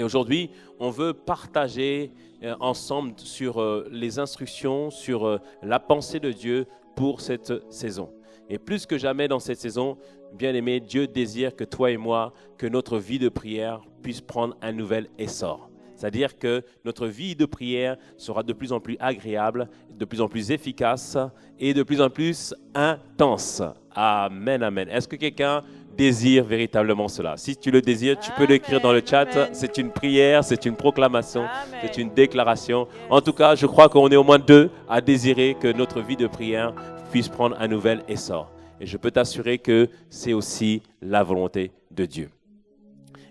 Et aujourd'hui, on veut partager ensemble sur les instructions, sur la pensée de Dieu pour cette saison. Et plus que jamais dans cette saison, bien-aimé, Dieu désire que toi et moi, que notre vie de prière puisse prendre un nouvel essor. C'est-à-dire que notre vie de prière sera de plus en plus agréable, de plus en plus efficace et de plus en plus intense. Amen, amen. Est-ce que quelqu'un désire véritablement cela? Si tu le désires, tu peux l'écrire dans le chat. Amen. C'est une prière, c'est une proclamation, Amen. c'est une déclaration. En tout cas, je crois qu'on est au moins deux à désirer que notre vie de prière puisse prendre un nouvel essor. Et je peux t'assurer que c'est aussi la volonté de Dieu.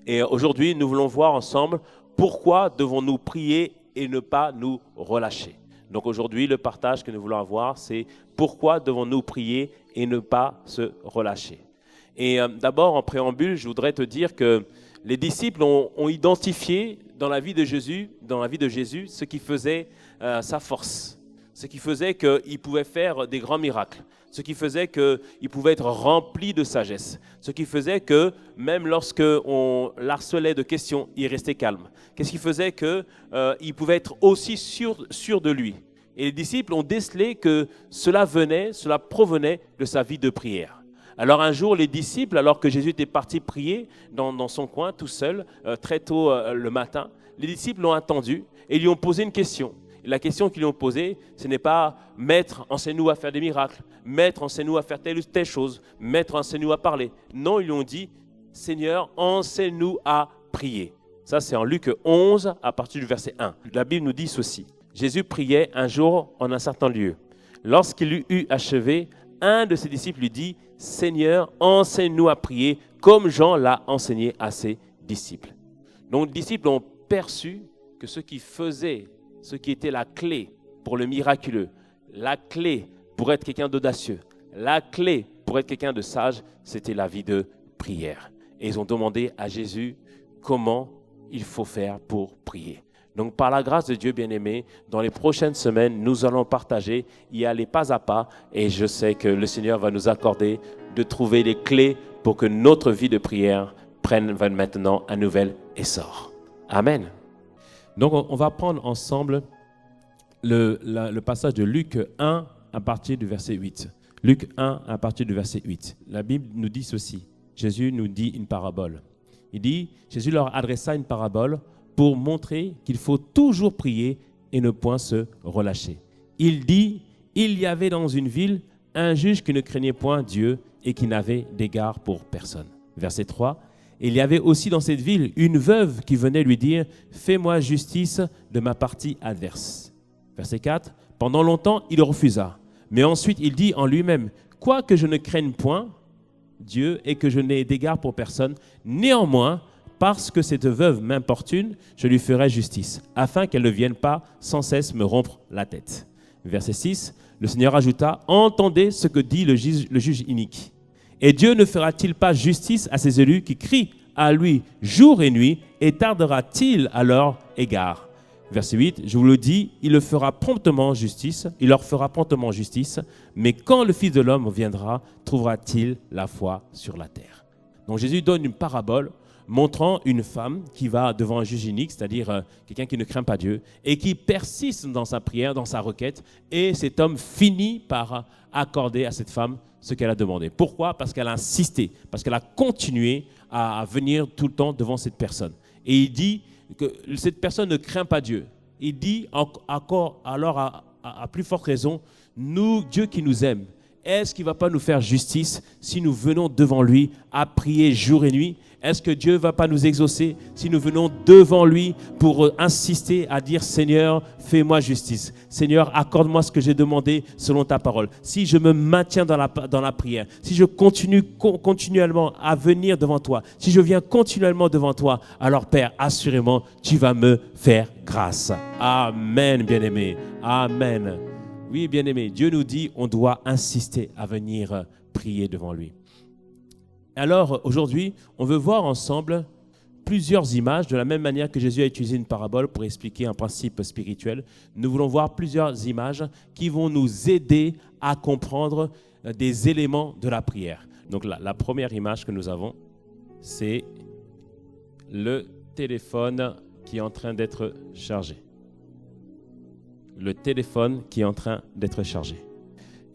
Et aujourd'hui, nous voulons voir ensemble pourquoi devons-nous prier et ne pas nous relâcher. Donc aujourd'hui, le partage que nous voulons avoir, c'est pourquoi devons-nous prier et ne pas se relâcher. Et d'abord, en préambule, je voudrais te dire que les disciples ont identifié dans la vie de Jésus, ce qui faisait sa force, ce qui faisait qu'il pouvait faire des grands miracles, ce qui faisait qu'il pouvait être rempli de sagesse, ce qui faisait que même lorsqu'on l'harcelait de questions, il restait calme. Qu'est-ce qui faisait qu'il pouvait être aussi sûr de lui. Et les disciples ont décelé que cela provenait de sa vie de prière. Alors un jour, les disciples, alors que Jésus était parti prier dans son coin tout seul, très tôt le matin, les disciples l'ont attendu et lui ont posé une question. Et la question qu'ils lui ont posée, ce n'est pas « Maître, enseigne-nous à faire des miracles »,« Maître, enseigne-nous à faire telle ou telle chose »,« Maître, enseigne-nous à parler ». Non, ils lui ont dit « Seigneur, enseigne-nous à prier ». Ça, c'est en Luc 11, à partir du verset 1. La Bible nous dit ceci. Jésus priait un jour en un certain lieu. Lorsqu'il eut achevé, un de ses disciples lui dit « Seigneur, enseigne-nous à prier comme Jean l'a enseigné à ses disciples. » Donc les disciples ont perçu que ce qui était la clé pour le miraculeux, la clé pour être quelqu'un d'audacieux, la clé pour être quelqu'un de sage, c'était la vie de prière. Et ils ont demandé à Jésus comment il faut faire pour prier. Donc, par la grâce de Dieu bien-aimé, dans les prochaines semaines, nous allons partager, y aller pas à pas, et je sais que le Seigneur va nous accorder de trouver les clés pour que notre vie de prière prenne maintenant un nouvel essor. Amen. Donc, on va prendre ensemble le passage de Luc 1 à partir du verset 8. Luc 1 à partir du verset 8. La Bible nous dit ceci. Jésus nous dit une parabole. Il dit, Jésus leur adressa une parabole pour montrer qu'il faut toujours prier et ne point se relâcher. Il dit, il y avait dans une ville un juge qui ne craignait point Dieu et qui n'avait d'égard pour personne. Verset 3. Il y avait aussi dans cette ville une veuve qui venait lui dire « Fais-moi justice de ma partie adverse ». Verset 4. Pendant longtemps, il refusa. Mais ensuite, il dit en lui-même « Quoique je ne craigne point Dieu et que je n'ai d'égard pour personne, néanmoins, parce que cette veuve m'importune, je lui ferai justice, afin qu'elle ne vienne pas sans cesse me rompre la tête. » Verset 6. Le Seigneur ajouta « Entendez ce que dit le juge inique. Et Dieu ne fera-t-il pas justice à ses élus qui crient à lui jour et nuit, et tardera-t-il à leur égard ?» Verset 8, je vous le dis, il leur fera promptement justice, mais quand le Fils de l'homme viendra, trouvera-t-il la foi sur la terre? Donc Jésus donne une parabole montrant une femme qui va devant un juge inique, c'est-à-dire quelqu'un qui ne craint pas Dieu, et qui persiste dans sa prière, dans sa requête, et cet homme finit par accorder à cette femme ce qu'elle a demandé. Pourquoi? Parce qu'elle a insisté, parce qu'elle a continué à venir tout le temps devant cette personne. Et il dit que cette personne ne craint pas Dieu. Il dit encore, alors à plus forte raison, nous, Dieu qui nous aime, est-ce qu'il ne va pas nous faire justice si nous venons devant lui à prier jour et nuit? Est-ce que Dieu ne va pas nous exaucer si nous venons devant lui pour insister à dire « Seigneur, fais-moi justice. Seigneur, accorde-moi ce que j'ai demandé selon ta parole. » Si je me maintiens dans la prière, si je continue continuellement à venir devant toi, si je viens continuellement devant toi, alors Père, assurément, tu vas me faire grâce. Amen, bien-aimé. Amen. Oui, bien-aimé, Dieu nous dit on doit insister à venir prier devant lui. Alors, aujourd'hui, on veut voir ensemble plusieurs images, de la même manière que Jésus a utilisé une parabole pour expliquer un principe spirituel. Nous voulons voir plusieurs images qui vont nous aider à comprendre des éléments de la prière. Donc, la première image que nous avons, c'est le téléphone qui est en train d'être chargé. Le téléphone qui est en train d'être chargé.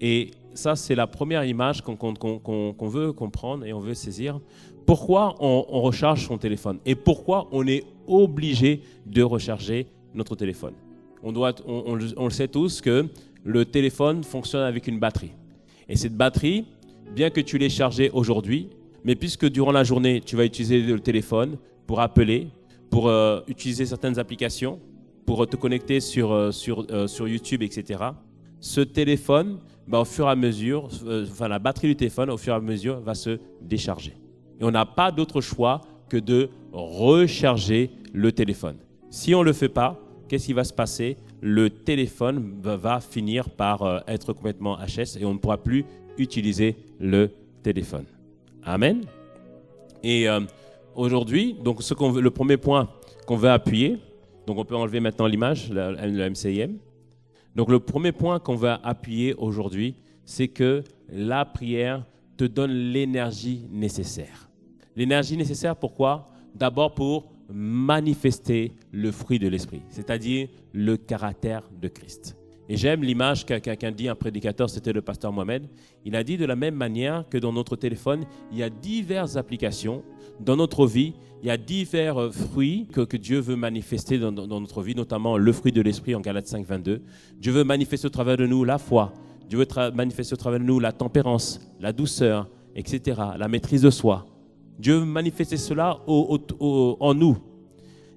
Et ça, c'est la première image qu'on veut comprendre et on veut saisir. Pourquoi on recharge son téléphone et pourquoi on est obligé de recharger notre téléphone. On le sait tous que le téléphone fonctionne avec une batterie. Et cette batterie, bien que tu l'aies chargée aujourd'hui, mais puisque durant la journée, tu vas utiliser le téléphone pour appeler, pour utiliser certaines applications, pour te connecter sur YouTube, etc., ce téléphone, au fur et à mesure, la batterie du téléphone, au fur et à mesure, va se décharger. Et on n'a pas d'autre choix que de recharger le téléphone. Si on ne le fait pas, qu'est-ce qui va se passer? Le téléphone va finir par être complètement HS et on ne pourra plus utiliser le téléphone. Amen. Et aujourd'hui, donc le premier point qu'on veut appuyer, donc on peut enlever maintenant l'image, le MCIM. Donc le premier point qu'on va appuyer aujourd'hui, c'est que la prière te donne l'énergie nécessaire. L'énergie nécessaire, pourquoi? D'abord pour manifester le fruit de l'esprit, c'est-à-dire le caractère de Christ. Et j'aime l'image qu'a dit un prédicateur, c'était le pasteur Mohamed. Il a dit de la même manière que dans notre téléphone, il y a diverses applications. Dans notre vie, il y a divers fruits que Dieu veut manifester dans notre vie, notamment le fruit de l'esprit en Galates 5, 22. Dieu veut manifester au travers de nous la foi. Dieu veut manifester au travers de nous la tempérance, la douceur, etc., la maîtrise de soi. Dieu veut manifester cela en nous.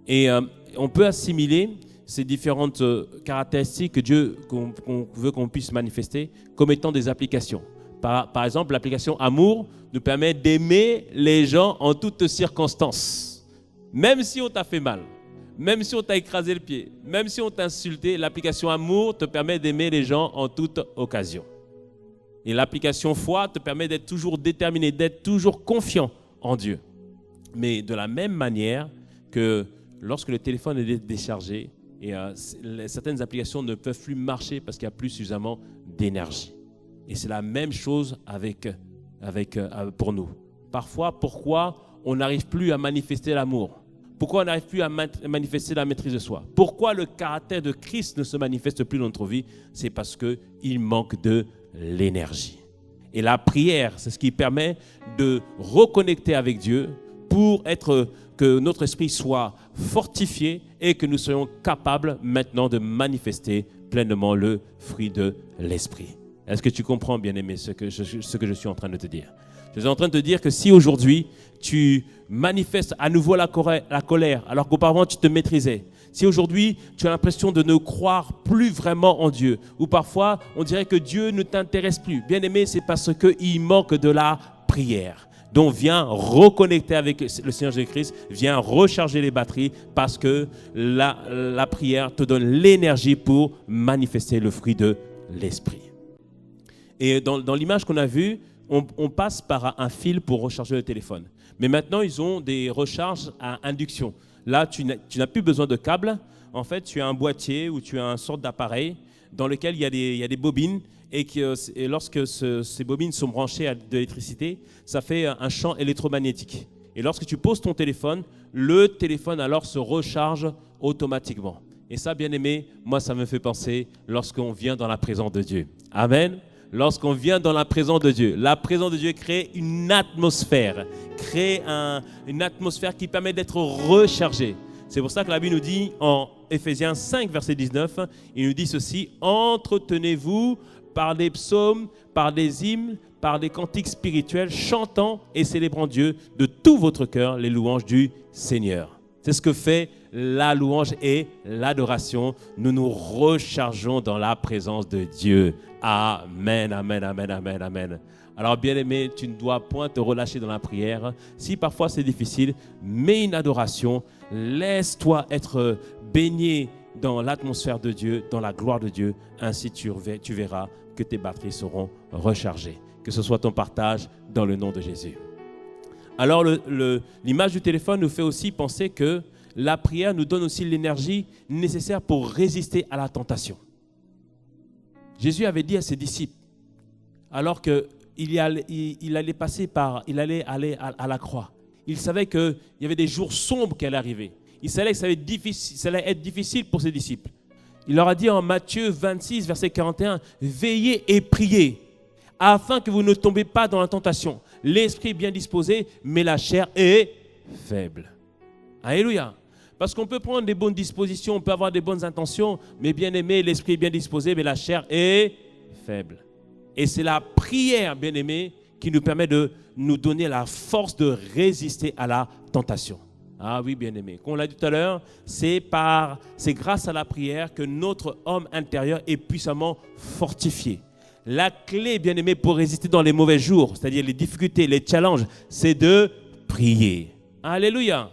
Et on peut assimiler ces différentes caractéristiques que Dieu qu'on veut qu'on puisse manifester comme étant des applications. Par exemple, l'application amour nous permet d'aimer les gens en toutes circonstances. Même si on t'a fait mal, même si on t'a écrasé le pied, même si on t'a insulté, l'application amour te permet d'aimer les gens en toute occasion. Et l'application foi te permet d'être toujours déterminé, d'être toujours confiant en Dieu. Mais de la même manière que lorsque le téléphone est déchargé, et certaines applications ne peuvent plus marcher parce qu'il n'y a plus suffisamment d'énergie. Et c'est la même chose pour nous. Parfois, pourquoi on n'arrive plus à manifester l'amour? Pourquoi on n'arrive plus à manifester la maîtrise de soi? Pourquoi le caractère de Christ ne se manifeste plus dans notre vie? C'est parce qu'il manque de l'énergie. Et la prière, c'est ce qui permet de reconnecter avec Dieu pour que notre esprit soit fortifié et que nous soyons capables maintenant de manifester pleinement le fruit de l'esprit. Est-ce que tu comprends, bien-aimé, ce que je suis en train de te dire? Je suis en train de te dire que si aujourd'hui tu manifestes à nouveau la colère alors qu'auparavant tu te maîtrisais, si aujourd'hui tu as l'impression de ne croire plus vraiment en Dieu, ou parfois on dirait que Dieu ne t'intéresse plus, bien-aimé, c'est parce qu'il manque de la prière. Donc viens reconnecter avec le Seigneur Jésus-Christ, viens recharger les batteries parce que la prière te donne l'énergie pour manifester le fruit de l'esprit. Et dans l'image qu'on a vue, on passe par un fil pour recharger le téléphone. Mais maintenant, ils ont des recharges à induction. Là, tu n'as plus besoin de câble. En fait, tu as un boîtier ou tu as une sorte d'appareil dans lequel il y a des bobines et lorsque ces bobines sont branchées à de l'électricité, ça fait un champ électromagnétique. Et lorsque tu poses ton téléphone, le téléphone alors se recharge automatiquement. Et ça, bien aimé, moi, ça me fait penser lorsqu'on vient dans la présence de Dieu. Amen. Lorsqu'on vient dans la présence de Dieu, la présence de Dieu crée une atmosphère qui permet d'être rechargé. C'est pour ça que la Bible nous dit en Éphésiens 5, verset 19, il nous dit ceci: entretenez-vous par des psaumes, par des hymnes, par des cantiques spirituels, chantant et célébrant Dieu de tout votre cœur, les louanges du Seigneur. C'est ce que fait la louange et l'adoration. Nous nous rechargeons dans la présence de Dieu. Amen, amen, amen, amen, amen. Alors bien aimé, tu ne dois point te relâcher dans la prière. Si parfois c'est difficile, mets une adoration. Laisse-toi être baigné dans l'atmosphère de Dieu, dans la gloire de Dieu. Ainsi tu verras que tes batteries seront rechargées. Que ce soit ton partage dans le nom de Jésus. Alors l'image du téléphone nous fait aussi penser que la prière nous donne aussi l'énergie nécessaire pour résister à la tentation. Jésus avait dit à ses disciples, alors qu'il allait aller à la croix, il savait qu'il y avait des jours sombres qui allaient arriver. Il savait que ça allait être difficile pour ses disciples. Il leur a dit en Matthieu 26, verset 41, « Veillez et priez, afin que vous ne tombez pas dans la tentation. L'esprit est bien disposé, mais la chair est faible. » Alléluia. Parce qu'on peut prendre des bonnes dispositions, on peut avoir des bonnes intentions, mais bien aimé, l'esprit est bien disposé, mais la chair est faible. Et c'est la prière, bien aimé, qui nous permet de nous donner la force de résister à la tentation. Ah oui, bien aimé. Comme on l'a dit tout à l'heure, c'est grâce à la prière que notre homme intérieur est puissamment fortifié. La clé, bien aimé, pour résister dans les mauvais jours, c'est-à-dire les difficultés, les challenges, c'est de prier. Alléluia.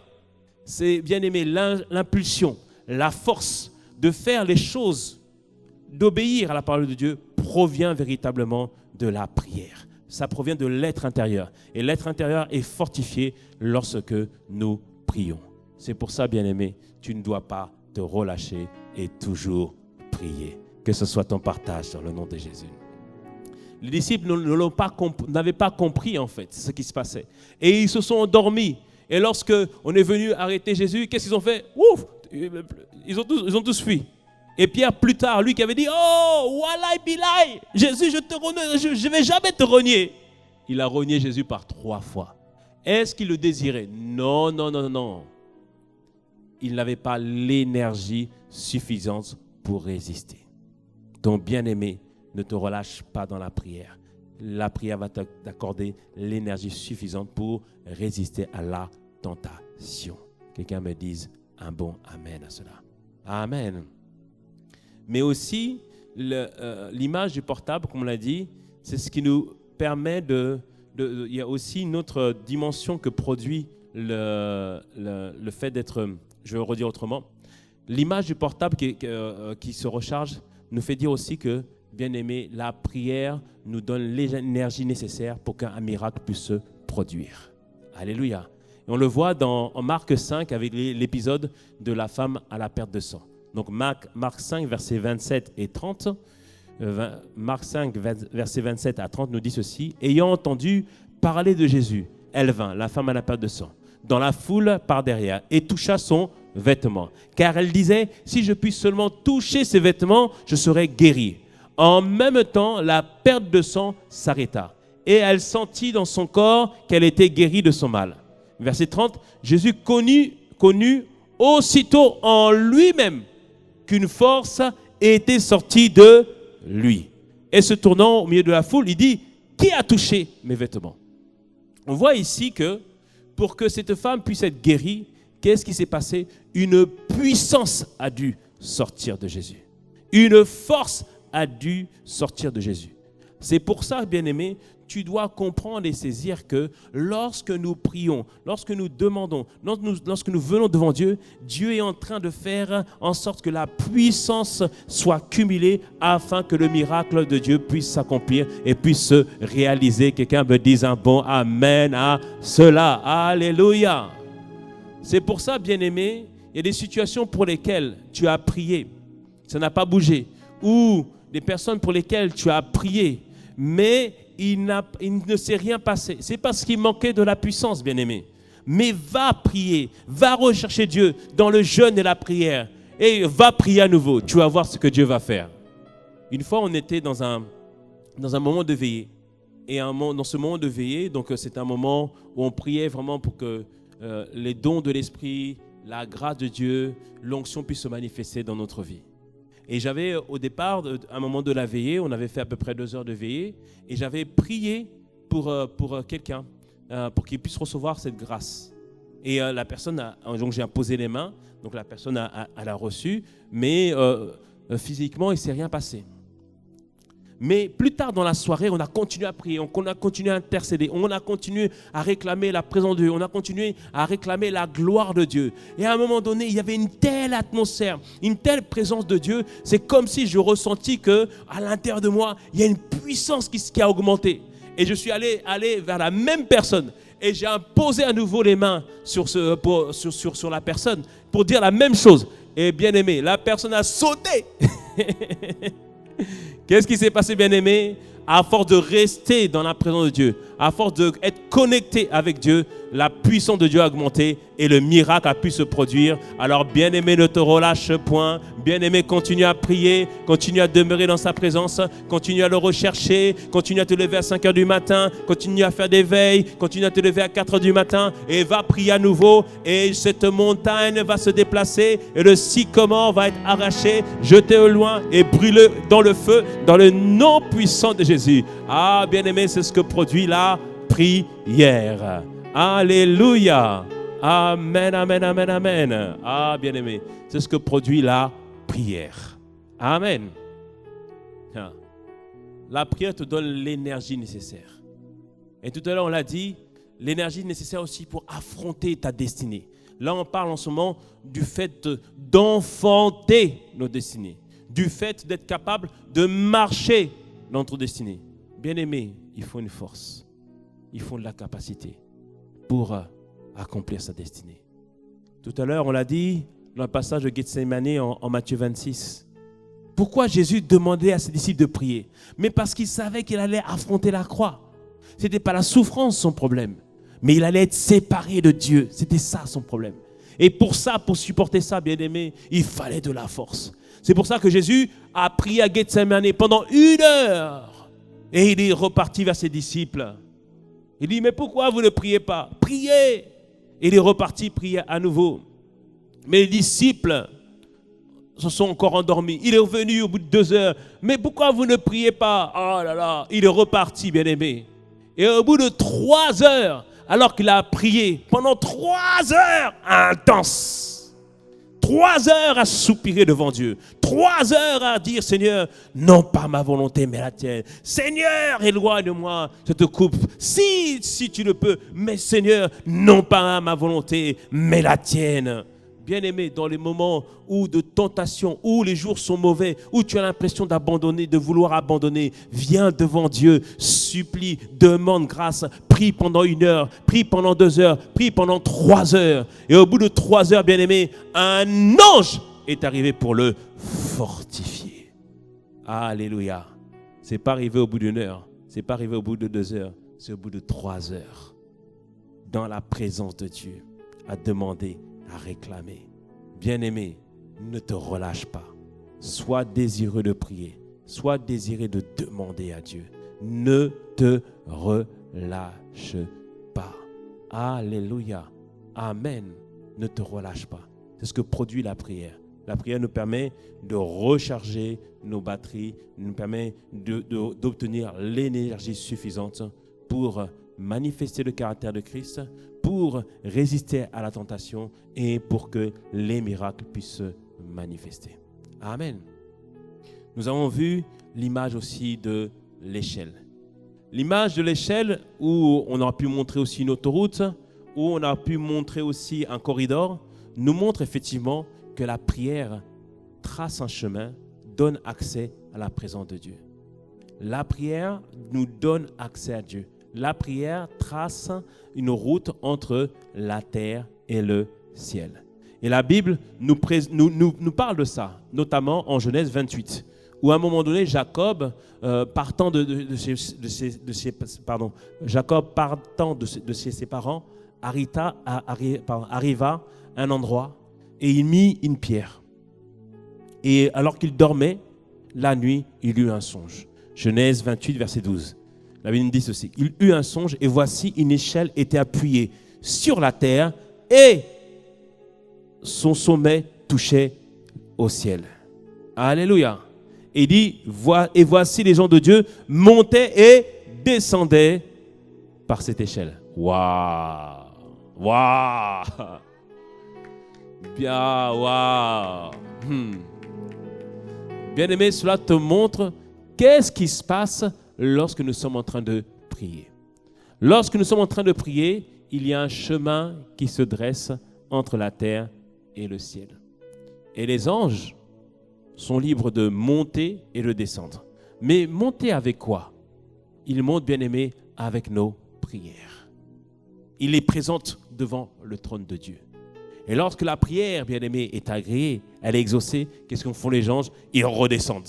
C'est, bien aimé, l'impulsion, la force de faire les choses, d'obéir à la parole de Dieu provient véritablement de la prière. Ça provient de l'être intérieur. Et l'être intérieur est fortifié lorsque nous prions. C'est pour ça, bien-aimé, tu ne dois pas te relâcher et toujours prier. Que ce soit ton partage dans le nom de Jésus. Les disciples n'avaient pas compris, en fait, ce qui se passait. Et ils se sont endormis. Et lorsque on est venu arrêter Jésus, qu'est-ce qu'ils ont fait? Ouf! Ils ont tous fui. Et Pierre, plus tard, lui qui avait dit « Oh, walai bilai, Jésus, je ne vais jamais te renier. » Il a renié Jésus par 3 fois. Est-ce qu'il le désirait? Non, non, non, non. Il n'avait pas l'énergie suffisante pour résister. Donc, bien-aimé, ne te relâche pas dans la prière. La prière va t'accorder l'énergie suffisante pour résister à la tentation. Quelqu'un me dise un bon amen à cela. Amen. Mais aussi, l'image du portable, comme on l'a dit, c'est ce qui nous permet il y a aussi une autre dimension que produit le fait d'être, je vais redire autrement, l'image du portable qui se recharge nous fait dire aussi que, bien aimé, la prière nous donne l'énergie nécessaire pour qu'un miracle puisse se produire. Alléluia. Et on le voit en Marc 5 avec l'épisode de la femme à la perte de sang. Donc Marc 5, versets 27 et 30, Marc 5, versets 27 à 30 nous dit ceci. « Ayant entendu parler de Jésus, elle vint, la femme à la perte de sang, dans la foule par derrière et toucha son vêtement. Car elle disait, si je puis seulement toucher ses vêtements, je serai guérie. En même temps, la perte de sang s'arrêta et elle sentit dans son corps qu'elle était guérie de son mal. » Verset 30, Jésus connut aussitôt en lui-même qu'une force était sortie de lui. Et se tournant au milieu de la foule, il dit, « Qui a touché mes vêtements ?» On voit ici que pour que cette femme puisse être guérie, qu'est-ce qui s'est passé? Une puissance a dû sortir de Jésus. Une force a dû sortir de Jésus. C'est pour ça, bien-aimé, tu dois comprendre et saisir que lorsque nous prions, lorsque nous demandons, lorsque nous venons devant Dieu, Dieu est en train de faire en sorte que la puissance soit cumulée afin que le miracle de Dieu puisse s'accomplir et puisse se réaliser. Quelqu'un me dise un bon amen à cela. Alléluia. C'est pour ça, bien-aimé, il y a des situations pour lesquelles tu as prié, ça n'a pas bougé, ou des personnes pour lesquelles tu as prié, mais il ne s'est rien passé. C'est parce qu'il manquait de la puissance, bien-aimé. Mais va prier, va rechercher Dieu dans le jeûne et la prière. Et va prier à nouveau. Tu vas voir ce que Dieu va faire. Une fois, on était dans un moment de veillée. Et dans ce moment de veillée, donc c'est un moment où on priait vraiment pour que les dons de l'Esprit, la grâce de Dieu, l'onction puisse se manifester dans notre vie. Et j'avais au départ, à un moment de la veillée, on avait fait à peu près 2 heures de veillée, et j'avais prié pour quelqu'un, pour qu'il puisse recevoir cette grâce. Et la personne, donc j'ai imposé les mains, donc la personne elle a reçu, mais physiquement, il ne s'est rien passé. Mais plus tard dans la soirée, on a continué à prier, on a continué à intercéder, on a continué à réclamer la présence de Dieu, on a continué à réclamer la gloire de Dieu. Et à un moment donné, il y avait une telle atmosphère, une telle présence de Dieu, c'est comme si je ressentis qu'à l'intérieur de moi, il y a une puissance qui a augmenté. Et je suis allé vers la même personne et j'ai imposé à nouveau les mains sur la personne pour dire la même chose. Et bien aimé, la personne a sauté. Qu'est-ce qui s'est passé, bien-aimé? À force de rester dans la présence de Dieu, à force d'être connecté avec Dieu, la puissance de Dieu a augmenté et le miracle a pu se produire. Alors bien-aimé, ne te relâche point. Bien-aimé, continue à prier, continue à demeurer dans sa présence, continue à le rechercher, continue à te lever à 5 heures du matin, continue à faire des veilles, continue à te lever à 4 heures du matin et va prier à nouveau. Et cette montagne va se déplacer et le sycomore va être arraché, jeté au loin et brûlé dans le feu, dans le nom puissant de Jésus. Ah, bien-aimé, c'est ce que produit la prière. Alléluia. Amen, amen, amen, amen. Ah, bien-aimé, c'est ce que produit la prière. Amen. La prière te donne l'énergie nécessaire. Et tout à l'heure, on l'a dit, l'énergie nécessaire aussi pour affronter ta destinée. Là, on parle en ce moment du fait d'enfanter nos destinées, du fait d'être capable de marcher dans notre destinée. Bien-aimé, il faut une force, il faut de la capacité pour accomplir sa destinée. Tout à l'heure, on l'a dit dans le passage de Gethsémani en Matthieu 26. Pourquoi Jésus demandait à ses disciples de prier? Mais parce qu'il savait qu'il allait affronter la croix. Ce n'était pas la souffrance son problème, mais il allait être séparé de Dieu. C'était ça son problème. Et pour ça, pour supporter ça, bien-aimé, il fallait de la force. C'est pour ça que Jésus a prié à Gethsémani pendant 1 heure. Et il est reparti vers ses disciples. Il dit, mais pourquoi vous ne priez pas? Priez! Il est reparti prier à nouveau. Mais les disciples se sont encore endormis. Il est revenu au bout de 2 heures. Mais pourquoi vous ne priez pas? Oh là là, il est reparti, bien-aimé. Et au bout de 3 heures, alors qu'il a prié pendant 3 heures intenses, 3 heures à soupirer devant Dieu, 3 heures à dire, Seigneur, non pas ma volonté, mais la tienne. Seigneur, éloigne-moi cette coupe, si tu le peux, mais Seigneur, non pas ma volonté, mais la tienne. Bien-aimé, dans les moments où de tentation, où les jours sont mauvais, où tu as l'impression d'abandonner, de vouloir abandonner, viens devant Dieu, supplie, demande grâce, prie pendant 1 heure, prie pendant 2 heures, prie pendant 3 heures. Et au bout de 3 heures, bien-aimé, un ange est arrivé pour le fortifier. Alléluia. C'est pas arrivé au bout d'1 heure, c'est pas arrivé au bout de 2 heures, c'est au bout de 3 heures. Dans la présence de Dieu, à demander, à réclamer. Bien-aimé, ne te relâche pas. Sois désireux de prier. Sois désireux de demander à Dieu. Ne te relâche pas. Alléluia. Amen. Ne te relâche pas. C'est ce que produit la prière. La prière nous permet de recharger nos batteries, nous permet d'obtenir l'énergie suffisante pour manifester le caractère de Christ, pour résister à la tentation et pour que les miracles puissent se manifester. Amen. Nous avons vu l'image aussi de l'échelle. L'image de l'échelle où on a pu montrer aussi une autoroute, où on a pu montrer aussi un corridor, nous montre effectivement que la prière trace un chemin, donne accès à la présence de Dieu. La prière nous donne accès à Dieu. La prière trace une route entre la terre et le ciel. Et la Bible nous parle de ça, notamment en Genèse 28, où à un moment donné, Jacob, partant de ses parents, arriva à un endroit et il mit une pierre. Et alors qu'il dormait, la nuit, il eut un songe. Genèse 28, verset 12. La Bible dit ceci, il eut un songe et voici une échelle était appuyée sur la terre et son sommet touchait au ciel. Alléluia. Et il dit, et voici les gens de Dieu montaient et descendaient par cette échelle. Waouh! Waouh! Bien, waouh! Bien-aimé, cela te montre qu'est-ce qui se passe lorsque nous sommes en train de prier. Lorsque nous sommes en train de prier, il y a un chemin qui se dresse entre la terre et le ciel. Et les anges sont libres de monter et de descendre. Mais monter avec quoi? Ils montent, bien-aimés, avec nos prières. Ils les présentent devant le trône de Dieu. Et lorsque la prière, bien-aimée, est agréée, elle est exaucée, qu'est-ce qu'en font les anges? Ils redescendent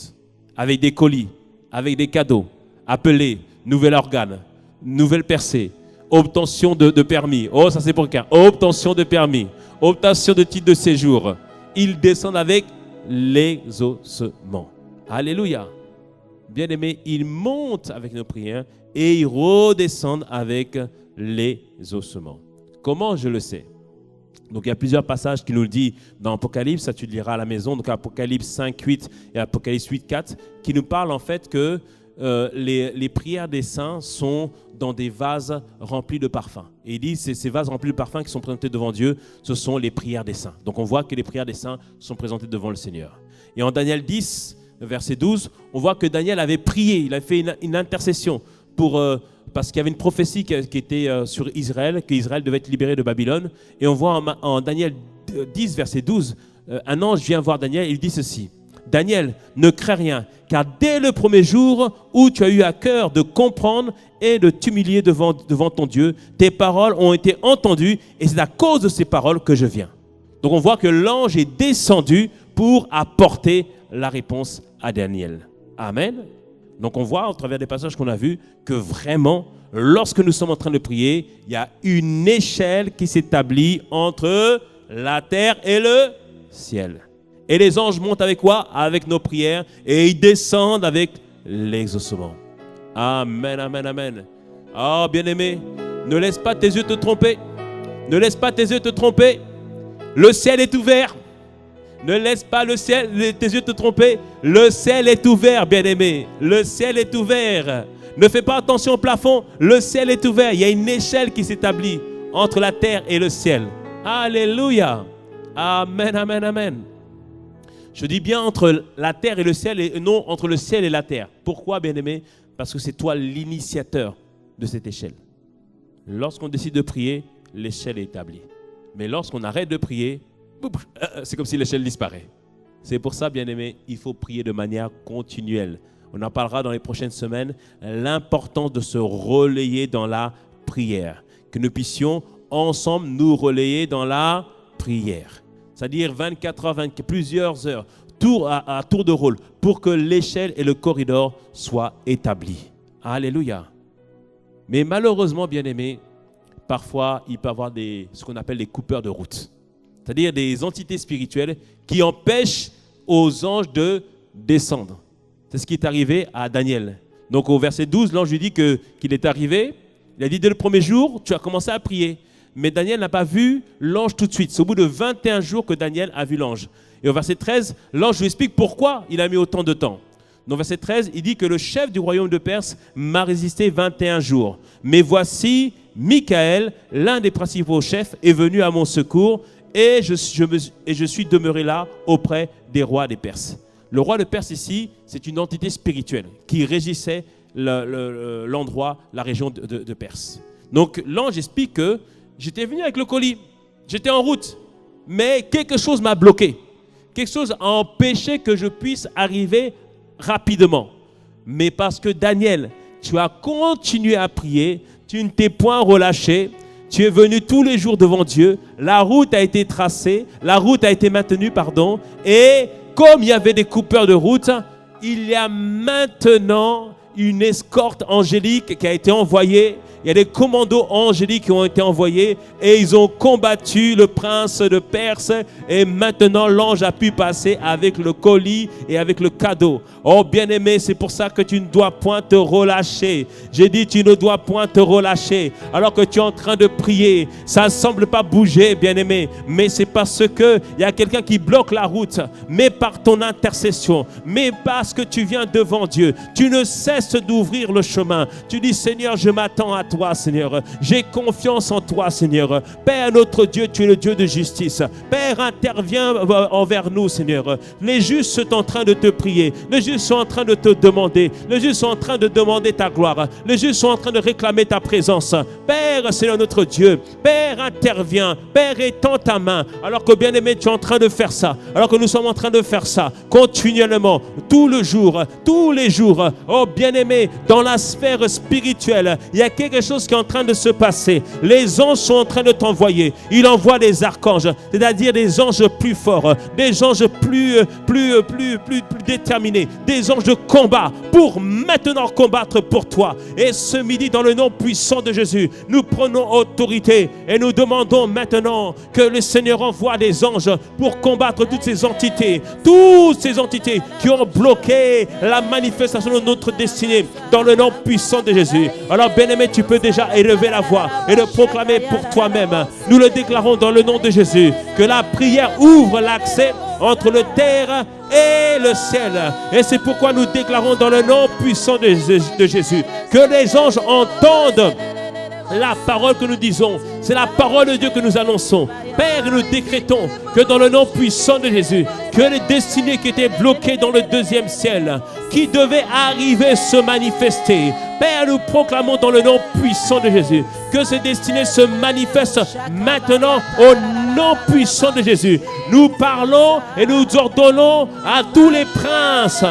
avec des colis, avec des cadeaux, appelés nouvel organe, nouvelle percée, Obtention de permis. Oh, ça c'est pour quelqu'un. Obtention de permis. Obtention de titre de séjour. Ils descendent avec l'exaucement. Alléluia. Bien-aimés, ils montent avec nos prières et ils redescendent avec l'exaucement. Comment je le sais? Donc il y a plusieurs passages qui nous le disent dans Apocalypse, ça tu le liras à la maison, donc Apocalypse 5, 8 et Apocalypse 8, 4, qui nous parlent en fait que les prières des saints sont dans des vases remplis de parfums. Et il dit ces vases remplis de parfums qui sont présentés devant Dieu, ce sont les prières des saints. Donc on voit que les prières des saints sont présentées devant le Seigneur. Et en Daniel 10, verset 12, on voit que Daniel avait prié, il avait fait une intercession parce qu'il y avait une prophétie qui était sur Israël, qu'Israël devait être libéré de Babylone. Et on voit en Daniel 10, verset 12, un ange vient voir Daniel et il dit ceci. Daniel, ne crains rien, car dès le premier jour où tu as eu à cœur de comprendre et de t'humilier devant ton Dieu, tes paroles ont été entendues et c'est à cause de ces paroles que je viens. Donc on voit que l'ange est descendu pour apporter la réponse à Daniel. Amen. Donc on voit, au travers des passages qu'on a vus, que vraiment, lorsque nous sommes en train de prier, il y a une échelle qui s'établit entre la terre et le ciel. Et les anges montent avec quoi? Avec nos prières. Et ils descendent avec l'exaucement. Amen, amen, amen. Oh, bien-aimé, ne laisse pas tes yeux te tromper. Ne laisse pas tes yeux te tromper. Le ciel est ouvert. Ne laisse pas tes yeux te tromper. Le ciel est ouvert, bien-aimé. Le ciel est ouvert. Ne fais pas attention au plafond. Le ciel est ouvert. Il y a une échelle qui s'établit entre la terre et le ciel. Alléluia. Amen, amen, amen. Je dis bien entre la terre et le ciel et non entre le ciel et la terre. Pourquoi, bien-aimé? Parce que c'est toi l'initiateur de cette échelle. Lorsqu'on décide de prier, l'échelle est établie. Mais lorsqu'on arrête de prier, c'est comme si l'échelle disparaît. C'est pour ça, bien-aimé, il faut prier de manière continuelle. On en parlera dans les prochaines semaines, l'importance de se relayer dans la prière. Que nous puissions ensemble nous relayer dans la prière. C'est-à-dire 24 heures, plusieurs heures, à tour de rôle, pour que l'échelle et le corridor soient établis. Alléluia. Mais malheureusement, bien-aimés, parfois, il peut y avoir ce qu'on appelle des coupeurs de route. C'est-à-dire des entités spirituelles qui empêchent aux anges de descendre. C'est ce qui est arrivé à Daniel. Donc au verset 12, l'ange lui dit qu'il est arrivé. Il a dit, dès le premier jour, tu as commencé à prier. Mais Daniel n'a pas vu l'ange tout de suite. C'est au bout de 21 jours que Daniel a vu l'ange. Et au verset 13, l'ange lui explique pourquoi il a mis autant de temps. Dans verset 13, il dit que le chef du royaume de Perse m'a résisté 21 jours. Mais voici, Michael, l'un des principaux chefs, est venu à mon secours et je suis demeuré là auprès des rois des Perses. Le roi de Perse ici, c'est une entité spirituelle qui régissait l'endroit, la région de Perse. Donc l'ange explique que j'étais venu avec le colis, j'étais en route, mais quelque chose m'a bloqué. Quelque chose a empêché que je puisse arriver rapidement. Mais parce que Daniel, tu as continué à prier, tu ne t'es point relâché, tu es venu tous les jours devant Dieu, la route a été tracée, la route a été maintenue, et comme il y avait des coupeurs de route, il y a maintenant une escorte angélique qui a été envoyée. Il y a des commandos angéliques qui ont été envoyés et ils ont combattu le prince de Perse et maintenant l'ange a pu passer avec le colis et avec le cadeau. Oh bien-aimé, c'est pour ça que tu ne dois point te relâcher. J'ai dit tu ne dois point te relâcher alors que tu es en train de prier. Ça ne semble pas bouger, bien-aimé, mais c'est parce que il y a quelqu'un qui bloque la route. Mais par ton intercession, mais parce que tu viens devant Dieu, tu ne cesses d'ouvrir le chemin. Tu dis Seigneur, je m'attends à toi. Seigneur, j'ai confiance en toi, Seigneur. Père notre Dieu, tu es le Dieu de justice. Père, interviens envers nous, Seigneur. Les justes sont en train de te prier. Les justes sont en train de te demander. Les justes sont en train de demander ta gloire. Les justes sont en train de réclamer ta présence. Père, Seigneur notre Dieu. Père, interviens. Père, étends ta main. Alors que bien-aimé, tu es en train de faire ça. Alors que nous sommes en train de faire ça continuellement, tout le jour, tous les jours. Oh bien-aimé, bien-aimé, dans la sphère spirituelle, il y a quelque chose qui est en train de se passer. Les anges sont en train de t'envoyer. Il envoie des archanges, c'est-à-dire des anges plus forts, des anges plus déterminés, des anges de combat pour maintenant combattre pour toi. Et ce midi, dans le nom puissant de Jésus, nous prenons autorité et nous demandons maintenant que le Seigneur envoie des anges pour combattre toutes ces entités qui ont bloqué la manifestation de notre destinée dans le nom puissant de Jésus. Alors bien-aimé, tu peux déjà élever la voix et le proclamer pour toi-même. Nous le déclarons dans le nom de Jésus, que la prière ouvre l'accès entre le terre et le ciel. Et c'est pourquoi nous déclarons dans le nom puissant de Jésus que les anges entendent la parole que nous disons. C'est la parole de Dieu que nous annonçons. Père, nous décrétons que dans le nom puissant de Jésus, que les destinées qui étaient bloquées dans le deuxième ciel, qui devaient arriver se manifester, Père, nous proclamons dans le nom puissant de Jésus que ces destinées se manifestent maintenant au nom puissant de Jésus. Nous parlons et nous ordonnons à tous les princes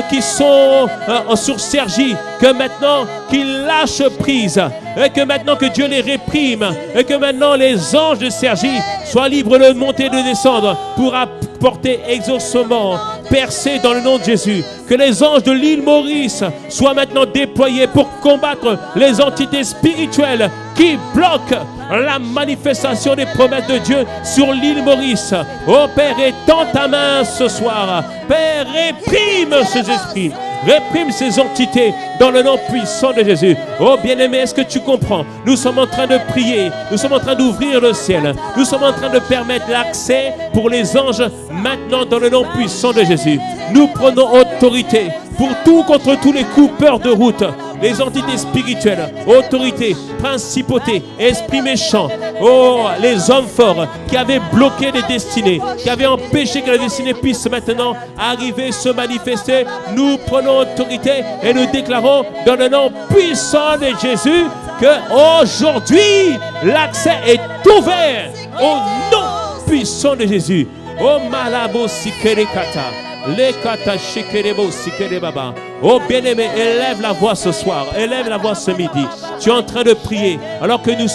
qui sont sur Sergi que maintenant qu'ils lâchent prise et que maintenant que Dieu les réprime et que maintenant les anges de Sergi soient libres de monter et de descendre pour apporter exaucement, percer dans le nom de Jésus. Que les anges de l'île Maurice soient maintenant déployés pour combattre les entités spirituelles qui bloquent la manifestation des promesses de Dieu sur l'île Maurice. Oh Père, étends ta main ce soir. Père, réprime ces esprits. Réprime ces entités dans le nom puissant de Jésus. Oh bien-aimé, est-ce que tu comprends? Nous sommes en train de prier. Nous sommes en train d'ouvrir le ciel. Nous sommes en train de permettre l'accès pour les anges maintenant dans le nom puissant de Jésus. Nous prenons autorité pour tout contre tous les coupeurs de route, les entités spirituelles, autorités, principautés, esprits méchants, oh, les hommes forts qui avaient bloqué les destinées, qui avaient empêché que la destinée puisse maintenant arriver, se manifester. Nous prenons autorité et nous déclarons dans le nom puissant de Jésus que aujourd'hui l'accès est ouvert au nom puissant de Jésus. Oh malabo sikerekata. Oh bien-aimé, élève la voix ce soir, élève la voix ce midi. Tu es en train de prier alors que nous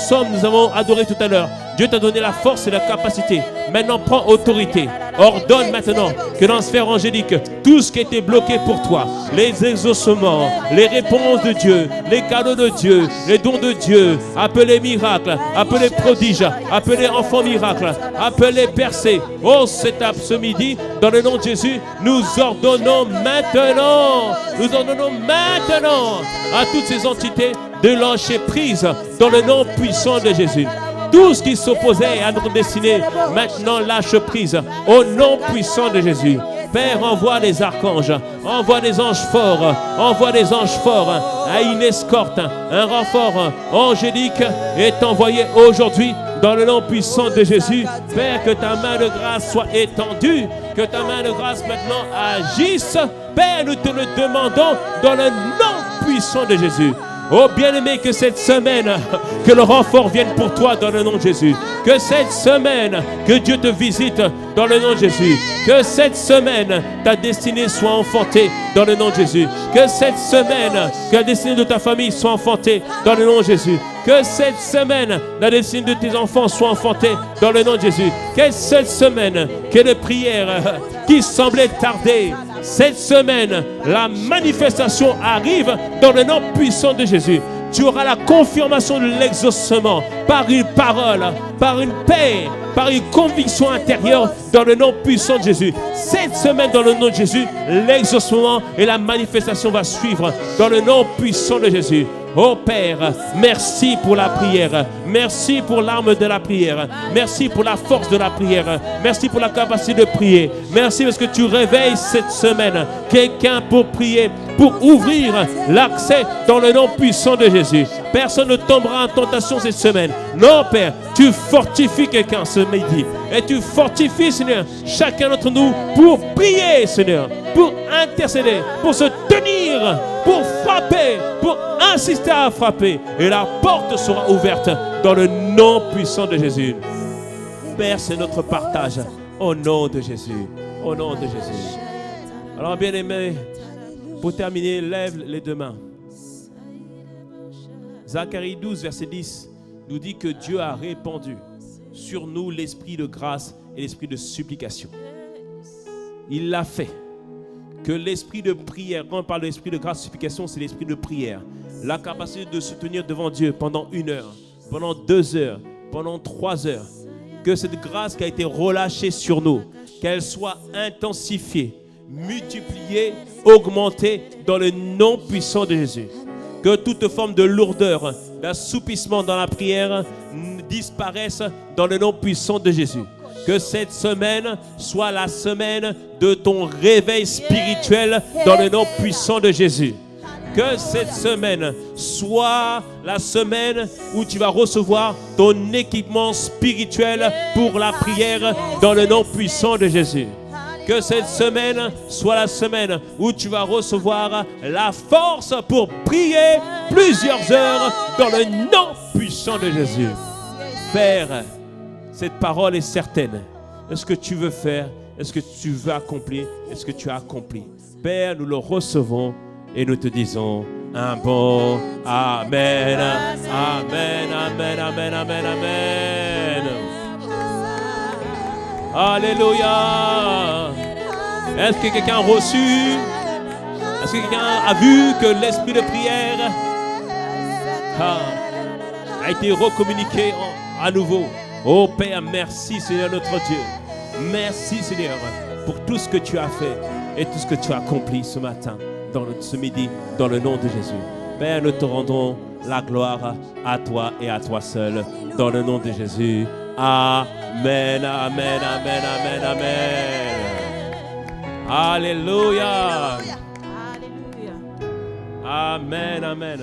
avons adoré tout à l'heure. Dieu t'a donné la force et la capacité. Maintenant, prends autorité. Ordonne maintenant que dans la sphère angélique, tout ce qui était bloqué pour toi, les exaucements, les réponses de Dieu, les cadeaux de Dieu, les dons de Dieu, appelés miracles, appelés prodiges, appelés enfants miracles, appelés percés. Oh, c'est à ce midi, dans le nom de Jésus, nous ordonnons maintenant à toutes ces entités de lâcher prise dans le nom puissant de Jésus. Tout ce qui s'opposait à notre destinée, maintenant lâche prise au nom puissant de Jésus. Père, envoie des archanges, envoie des anges forts, à une escorte, un renfort angélique est envoyé aujourd'hui dans le nom puissant de Jésus. Père, que ta main de grâce soit étendue, que ta main de grâce maintenant agisse. Père, nous te le demandons dans le nom puissant de Jésus. Oh bien-aimé, que cette semaine, que le renfort vienne pour toi dans le nom de Jésus. Que cette semaine, que Dieu te visite dans le nom de Jésus. Que cette semaine, ta destinée soit enfantée dans le nom de Jésus. Que cette semaine, que la destinée de ta famille soit enfantée dans le nom de Jésus. Que cette semaine, la destinée de tes enfants soit enfantée dans le nom de Jésus. Que cette semaine, que les prières qui semblaient tarder, cette semaine, la manifestation arrive dans le nom puissant de Jésus. Tu auras la confirmation de l'exaucement par une parole, par une paix, par une conviction intérieure dans le nom puissant de Jésus. Cette semaine, dans le nom de Jésus, l'exaucement et la manifestation va suivre dans le nom puissant de Jésus. Oh Père, merci pour la prière. Merci pour l'arme de la prière. Merci pour la force de la prière. Merci pour la capacité de prier. Merci parce que tu réveilles cette semaine quelqu'un pour prier, pour ouvrir l'accès dans le nom puissant de Jésus. Personne ne tombera en tentation cette semaine. Non, Père, tu fortifies quelqu'un ce midi. Et tu fortifies, Seigneur, chacun d'entre nous pour prier, Seigneur, pour intercéder, pour se tenir, pour frapper, pour insister à frapper. Et la porte sera ouverte dans le nom puissant de Jésus. Père, c'est notre partage. Au nom de Jésus. Au nom de Jésus. Alors, bien-aimés, Pour terminer, lève les deux mains. Zacharie 12, verset 10, nous dit que Dieu a répandu sur nous l'esprit de grâce et l'esprit de supplication. Il l'a fait. Que l'esprit de prière, quand on parle de l'esprit de grâce et de supplication, c'est l'esprit de prière. La capacité de se tenir devant Dieu pendant 1 heure, pendant 2 heures, pendant 3 heures. Que cette grâce qui a été relâchée sur nous, qu'elle soit intensifiée, multipliée, augmentée dans le nom puissant de Jésus. Que toute forme de lourdeur, d'assoupissement dans la prière disparaisse dans le nom puissant de Jésus. Que cette semaine soit la semaine de ton réveil spirituel dans le nom puissant de Jésus. Que cette semaine soit la semaine où tu vas recevoir ton équipement spirituel pour la prière dans le nom puissant de Jésus. Que cette semaine soit la semaine où tu vas recevoir la force pour prier plusieurs heures dans le nom puissant de Jésus. Père, cette parole est certaine. Est-ce que tu veux faire? Est-ce que tu veux accomplir? Est-ce que tu as accompli? Père, nous le recevons et nous te disons un bon Amen. Amen, amen, amen, amen, amen. Alléluia. Est-ce que quelqu'un a reçu? Est-ce que quelqu'un a vu que l'esprit de prière a été recommuniqué à nouveau? Oh Père, merci Seigneur notre Dieu. Merci Seigneur pour tout ce que tu as fait et tout ce que tu as accompli ce matin, ce midi, dans le nom de Jésus. Père, nous te rendons la gloire à toi et à toi seul, dans le nom de Jésus. Amen, amen, amen, amen, amen. Alléluia. Amen, amen.